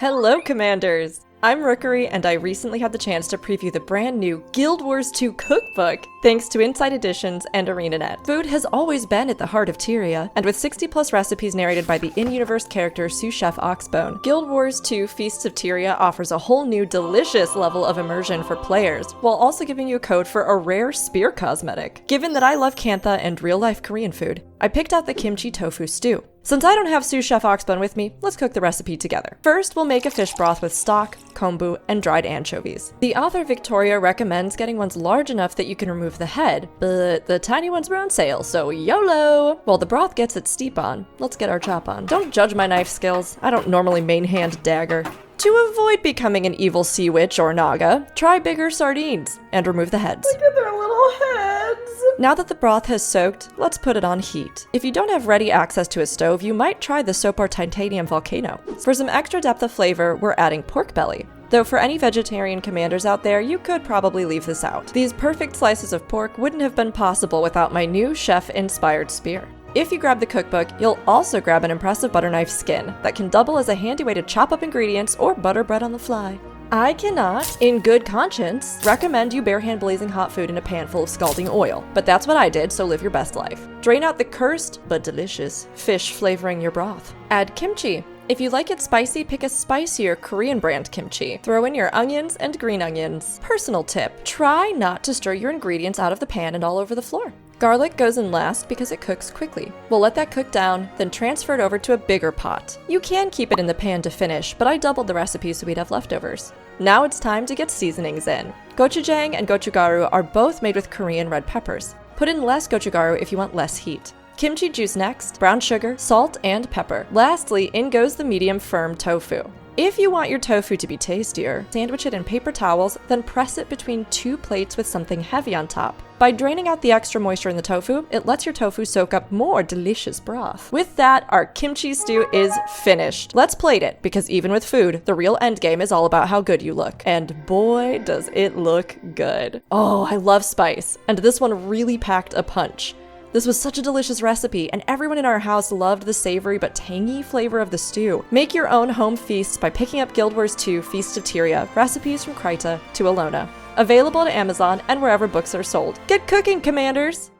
Hello, Commanders! I'm Rookery, and I recently had the chance to preview the brand new Guild Wars 2 Cookbook, thanks to Inside Editions and ArenaNet. Food has always been at the heart of Tyria, and with 60+ recipes narrated by the in-universe character sous chef Oxbone, Guild Wars 2 Feasts of Tyria offers a whole new delicious level of immersion for players, while also giving you a code for a rare spear cosmetic. Given that I love Kantha and real-life Korean food, I picked out the kimchi tofu stew. Since I don't have sous chef Oxbone with me, let's cook the recipe together. First, we'll make a fish broth with stock, kombu, and dried anchovies. The author Victoria recommends getting ones large enough that you can remove the head, but the tiny ones were on sale, so YOLO! While the broth gets its steep on, let's get our chop on. Don't judge my knife skills, I don't normally main hand dagger. To avoid becoming an evil sea witch or naga, try bigger sardines and remove the heads. Look at their little heads! Now that the broth has soaked, let's put it on heat. If you don't have ready access to a stove, you might try the Sopar Titanium Volcano. For some extra depth of flavor, we're adding pork belly. Though for any vegetarian commanders out there, you could probably leave this out. These perfect slices of pork wouldn't have been possible without my new chef-inspired spear. If you grab the cookbook, you'll also grab an impressive butter knife skin that can double as a handy way to chop up ingredients or butter bread on the fly. I cannot, in good conscience, recommend you barehand blazing hot food in a pan full of scalding oil, but that's what I did, so live your best life. Drain out the cursed, but delicious, fish flavoring your broth. Add kimchi. If you like it spicy, pick a spicier Korean brand kimchi. Throw in your onions and green onions. Personal tip, try not to stir your ingredients out of the pan and all over the floor. Garlic goes in last because it cooks quickly. We'll let that cook down, then transfer it over to a bigger pot. You can keep it in the pan to finish, but I doubled the recipe so we'd have leftovers. Now it's time to get seasonings in. Gochujang and gochugaru are both made with Korean red peppers. Put in less gochugaru if you want less heat. Kimchi juice next, brown sugar, salt, and pepper. Lastly, in goes the medium firm tofu. If you want your tofu to be tastier, sandwich it in paper towels, then press it between two plates with something heavy on top. By draining out the extra moisture in the tofu, it lets your tofu soak up more delicious broth. With that, our kimchi stew is finished. Let's plate it, because even with food, the real endgame is all about how good you look. And boy, does it look good. Oh, I love spice, and this one really packed a punch. This was such a delicious recipe, and everyone in our house loved the savory but tangy flavor of the stew. Make your own home feasts by picking up Guild Wars 2 Feast of Tyria, recipes from Kryta to Alona. Available at Amazon and wherever books are sold. Get cooking, Commanders!